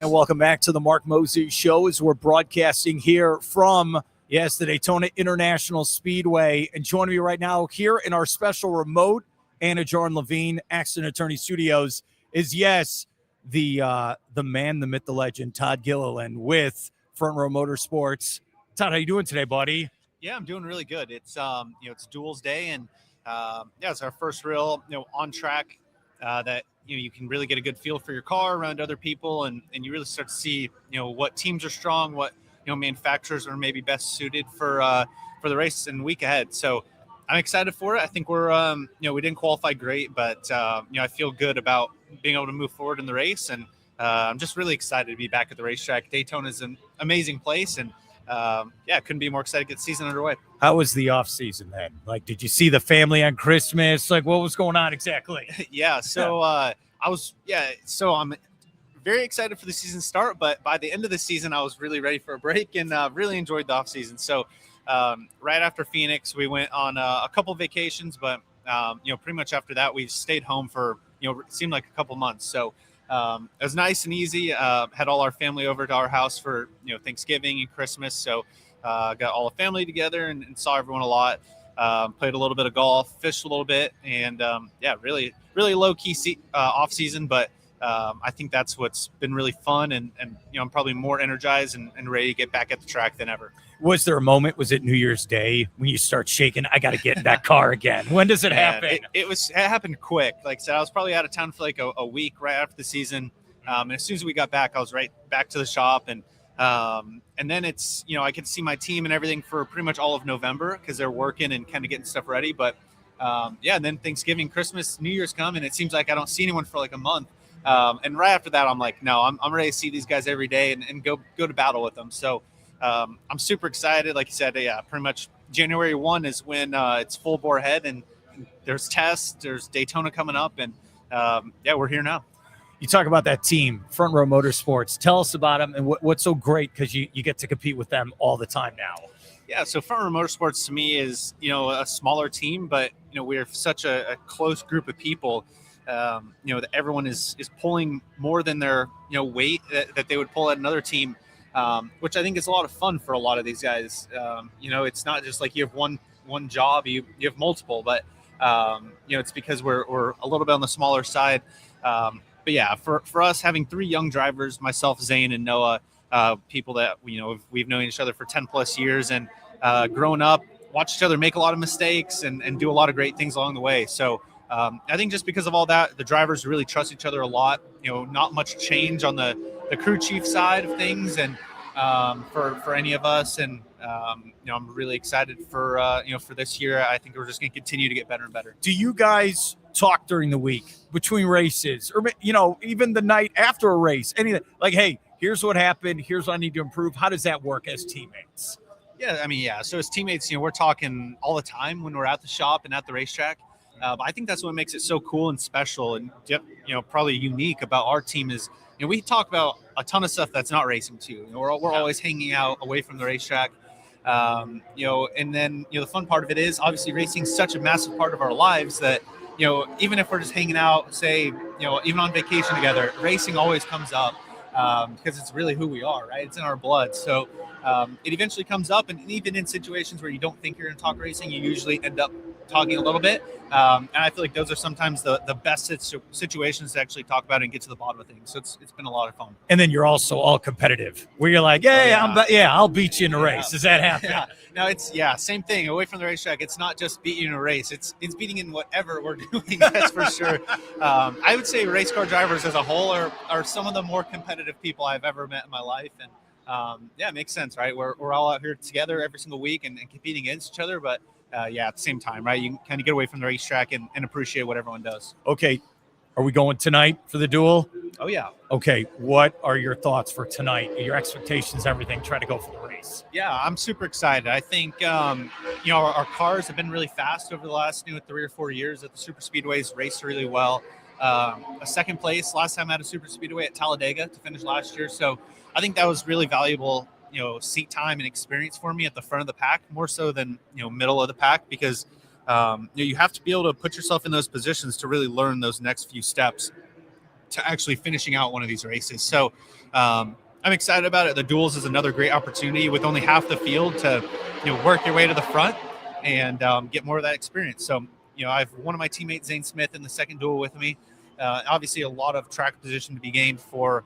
And welcome back to the Mark Moses Show as we're broadcasting here from, the Daytona International Speedway. And joining me right now here in our special remote Anidjar and Levine Accident Attorney Studios is, the man, the myth, the legend, Todd Gilliland with Front Row Motorsports. Todd, how you doing today, buddy? Yeah, I'm doing really good. It's it's Duels Day, and it's our first real on track that you can really get a good feel for your car around other people, and you really start to see what teams are strong, what manufacturers are maybe best suited for the race and week ahead. So I'm excited for it. I think we're we didn't qualify great, but I feel good about being able to move forward in the race, and I'm just really excited to be back at the racetrack. Daytona is an amazing place, and couldn't be more excited to get the season underway. How was the off season then? Like, did you see the family on Christmas? Like, what was going on exactly? So I'm very excited for the season start, but by the end of the season, I was really ready for a break and really enjoyed the off season. So right after Phoenix, we went on a couple vacations, but pretty much after that, we stayed home for it seemed like a couple months. So it was nice and easy. Had all our family over to our house for Thanksgiving and Christmas. So got all the family together and saw everyone a lot. Played a little bit of golf, fished a little bit, and really low key off season. But I think that's what's been really fun, and I'm probably more energized and ready to get back at the track than ever. Was there a moment? Was it New Year's Day when you start shaking? I got to get in that car again. When does it happen? It happened quick. Like I said, I was probably out of town for like a week right after the season. And as soon as we got back, I was right back to the shop, and then it's I could see my team and everything for pretty much all of November because they're working and kind of getting stuff ready. But and then Thanksgiving, Christmas, New Year's come, and it seems like I don't see anyone for like a month. And right after that, I'm like, no, I'm ready to see these guys every day and go to battle with them. So I'm super excited. Like you said, pretty much January 1 is when it's full bore ahead, and there's tests, there's Daytona coming up, and we're here now. You talk about that team, Front Row Motorsports. Tell us about them and what's so great, because you get to compete with them all the time now. Yeah, so Front Row Motorsports to me is a smaller team, but we're such a close group of people. That everyone is pulling more than their weight that they would pull at another team, which I think is a lot of fun for a lot of these guys. It's not just like you have one job, you have multiple, but it's because we're a little bit on the smaller side. But yeah, for us, having three young drivers, myself, Zane, and Noah, people that we've known each other for 10 plus years, and grown up, watched each other make a lot of mistakes and do a lot of great things along the way. So I think just because of all that, the drivers really trust each other a lot. Not much change on the crew chief side of things, and for any of us. And I'm really excited for this year. I think we're just going to continue to get better and better. Do you guys talk during the week between races, or even the night after a race? Anything like, hey, here's what happened, here's what I need to improve? How does that work as teammates? So as teammates, we're talking all the time when we're at the shop and at the racetrack. I think that's what makes it so cool and special, and probably unique about our team is we talk about a ton of stuff that's not racing too. We're always hanging out away from the racetrack. And then the fun part of it is obviously racing is such a massive part of our lives that even if we're just hanging out, say even on vacation together, racing always comes up because it's really who we are, right? It's in our blood. So it eventually comes up, and even in situations where you don't think you're going to talk racing, you usually end up talking a little bit. And I feel like those are sometimes the best situations to actually talk about and get to the bottom of things. So it's been a lot of fun. And then you're also all competitive, where you're like, I'll beat you in a race. Does that happen? Yeah. No, it's same thing. Away from the racetrack, it's not just beating you in a race. It's beating in whatever we're doing. That's for sure. I would say race car drivers as a whole are some of the more competitive people I've ever met in my life. And it makes sense, right? We're all out here together every single week and competing against each other, but at the same time, right? You can kind of get away from the racetrack and appreciate what everyone does. Okay. Are we going tonight for the duel? Oh, yeah. Okay. What are your thoughts for tonight? Your expectations, everything, try to go for the race. Yeah, I'm super excited. I think, our cars have been really fast over the last 3 or 4 years at the super speedways, raced really well. A second place last time at a super speedway at Talladega to finish last year. So I think that was really valuable, seat time and experience for me at the front of the pack, more so than, middle of the pack, because you have to be able to put yourself in those positions to really learn those next few steps. to actually finishing out one of these races. So I'm excited about it. The duels is another great opportunity with only half the field to, work your way to the front and get more of that experience. So, I have one of my teammates, Zane Smith, in the second duel with me. Obviously, a lot of track position to be gained for,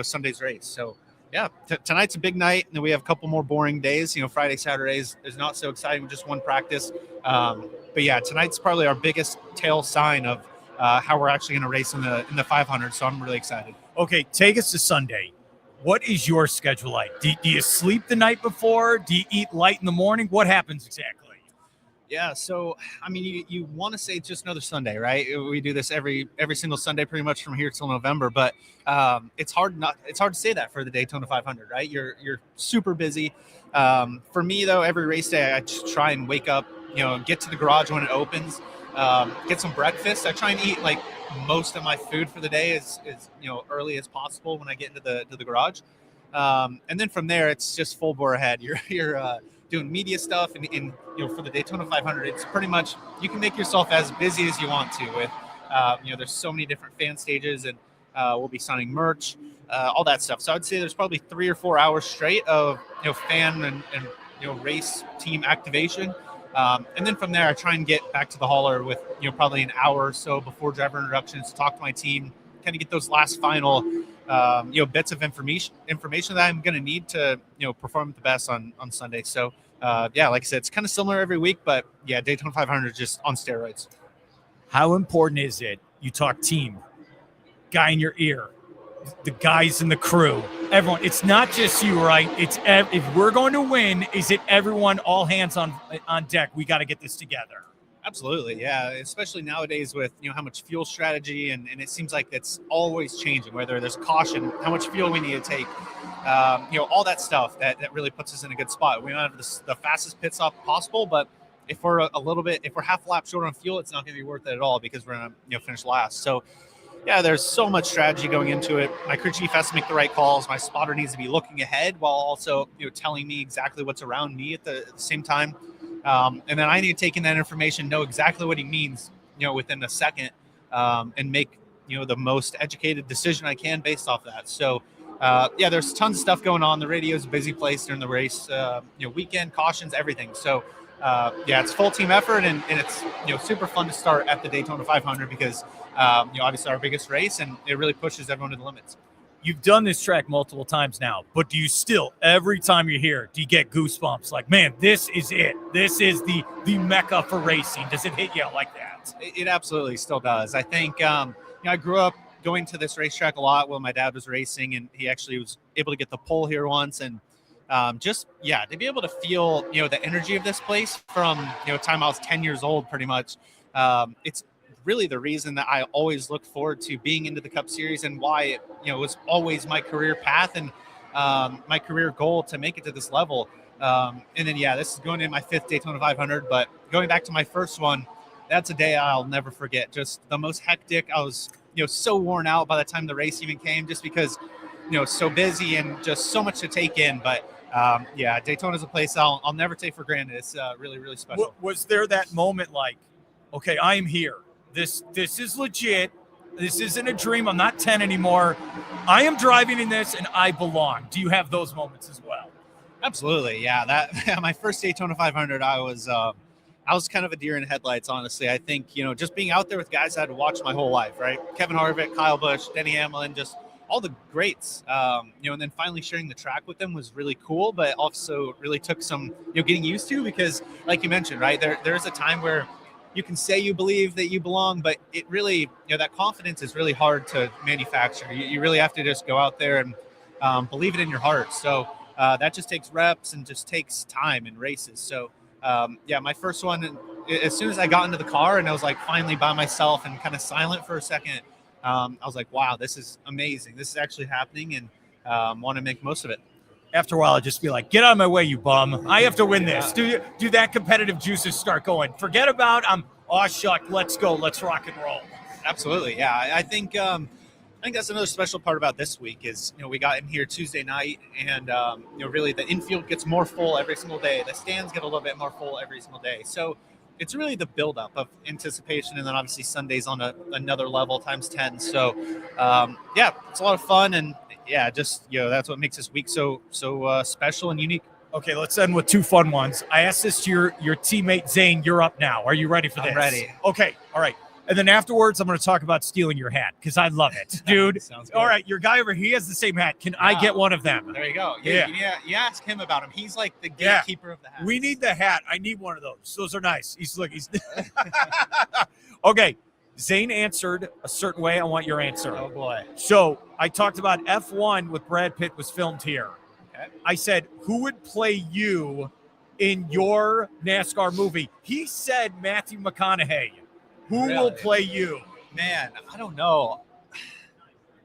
Sunday's race. So, yeah, tonight's a big night, and then we have a couple more boring days. Friday, Saturdays is not so exciting with just one practice. But yeah, tonight's probably our biggest tail sign of how we're actually going to race in the 500. So I'm really excited. Okay, take us to Sunday. What is your schedule like? Do you sleep the night before? Do you eat light in the morning? What happens exactly? Yeah, so I mean, you want to say it's just another Sunday, right? We do this every single Sunday, pretty much from here till November. But it's hard to say that for the Daytona 500, right? You're super busy. For me though, every race day, I just try and wake up, get to the garage when it opens, get some breakfast. I try and eat like most of my food for the day as early as possible when I get into the garage, and then from there it's just full bore ahead. You're doing media stuff, and for the Daytona 500, it's pretty much you can make yourself as busy as you want to with, there's so many different fan stages, and we'll be signing merch, all that stuff. So I'd say there's probably 3 or 4 hours straight of fan and race team activation, and then from there I try and get back to the hauler with probably an hour or so before driver introductions to talk to my team, kind of get those last final bits of information that I'm going to need to, perform the best on Sunday. So, like I said, it's kind of similar every week, but yeah, Daytona 500 is just on steroids. How important is it? You talk team, guy in your ear, the guys in the crew, everyone. It's not just you, right? It's if we're going to win, is it everyone, all hands on deck? We got to get this together. Absolutely, yeah. Especially nowadays with how much fuel strategy, and it seems like it's always changing. Whether there's caution, how much fuel we need to take, all that stuff that really puts us in a good spot. We don't have the fastest pit stop possible, but if we're if we're half a lap short on fuel, it's not going to be worth it at all because we're going to finish last. So yeah, there's so much strategy going into it. My crew chief has to make the right calls. My spotter needs to be looking ahead while also telling me exactly what's around me at the same time. And then I need to take in that information, know exactly what he means, within a second, and make, the most educated decision I can based off that. So, there's tons of stuff going on. The radio is a busy place during the race, weekend cautions, everything. So, it's full team effort, and it's, super fun to start at the Daytona 500 because, obviously our biggest race, and it really pushes everyone to the limits. You've done this track multiple times now, but do you still, every time you're here, do you get goosebumps? Like, man, this is it. This is the mecca for racing. Does it hit you like that? It absolutely still does. I think, I grew up going to this racetrack a lot while my dad was racing, and he actually was able to get the pole here once. And to be able to feel, the energy of this place from, time I was 10 years old, pretty much. It's really the reason that I always look forward to being into the Cup Series, and why it was always my career path and my career goal to make it to this level. And then, this is going in my 5th Daytona 500, but going back to my first one, that's a day I'll never forget. Just the most hectic. I was, so worn out by the time the race even came, just because, so busy and just so much to take in. But Daytona is a place I'll never take for granted. It's really, really special. Was there that moment like, okay, I am here. This is legit. This isn't a dream. I'm not 10 anymore. I am driving in this, and I belong. Do you have those moments as well? Absolutely, yeah. That my first Daytona 500, I was kind of a deer in headlights, honestly. I think just being out there with guys I had watched my whole life, right? Kevin Harvick, Kyle Busch, Denny Hamlin, just all the greats. And then finally sharing the track with them was really cool, but also really took some getting used to, because, like you mentioned, right, there's a time where you can say you believe that you belong, but it really, that confidence is really hard to manufacture. You really have to just go out there and believe it in your heart. So that just takes reps and just takes time and races. So my first one, as soon as I got into the car and I was like finally by myself and kind of silent for a second, I was like, wow, this is amazing. This is actually happening, and want to make most of it. After a while, I'd just be like, get out of my way, you bum. I have to win this. Do that competitive juices start going. Forget about, shuck, let's go. Let's rock and roll. Absolutely, yeah. I think that's another special part about this week is, we got in here Tuesday night, and, really the infield gets more full every single day. The stands get a little bit more full every single day. So, it's really the buildup of anticipation, and then obviously Sunday's on another level times 10. So yeah, it's a lot of fun, and yeah, just that's what makes this week so special and unique. Okay, let's end with two fun ones. I asked this to your teammate Zane. You're up now. Are you ready for this? I'm ready. Okay, all right. And then afterwards, I'm going to talk about stealing your hat because I love it, dude. Sounds good. All right, your guy over here, he has the same hat. Can I get one of them? There you go. Yeah. You ask him about him. He's like the gatekeeper of the hat. We need the hat. I need one of those. Those are nice. He's okay. Zane answered a certain way. I want your answer. Oh boy. So I talked about F1 with Brad Pitt was filmed here. Okay. I said, who would play you in your NASCAR movie? He said Matthew McConaughey. Who will play you? Man, I don't know.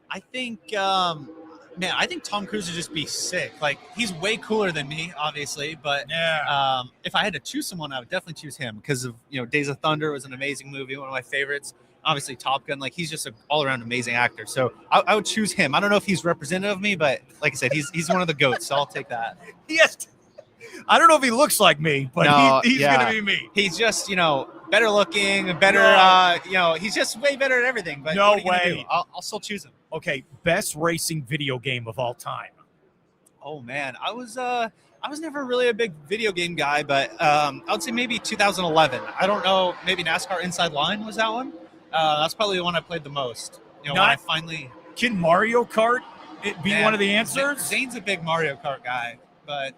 I think, I think Tom Cruise would just be sick. Like, he's way cooler than me, obviously. But if I had to choose someone, I would definitely choose him because of, Days of Thunder was an amazing movie, one of my favorites. Obviously, Top Gun. Like, he's just an all-around amazing actor. So I would choose him. I don't know if he's representative of me, but like I said, he's one of the GOATs, so I'll take that. Yes. I don't know if he looks like me, but he's going to be me. He's just, better looking, better, he's just way better at everything. But no what are you gonna way. do? I'll still choose him. Okay, best racing video game of all time. Oh man, I was never really a big video game guy, but I would say maybe 2011. I don't know, maybe NASCAR Inside Line was that one. That's probably the one I played the most. When I finally. Can Mario Kart be one of the answers? Zane's a big Mario Kart guy, but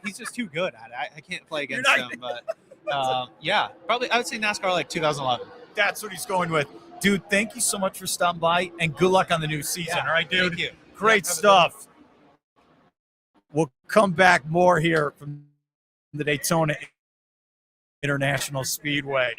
he's just too good at it. I can't play against him, but. Yeah, probably I would say NASCAR like 2011. That's what he's going with. Dude, thank you so much for stopping by and good luck on the new season. All right, dude? Thank you. Great stuff. We'll come back more here from the Daytona International Speedway.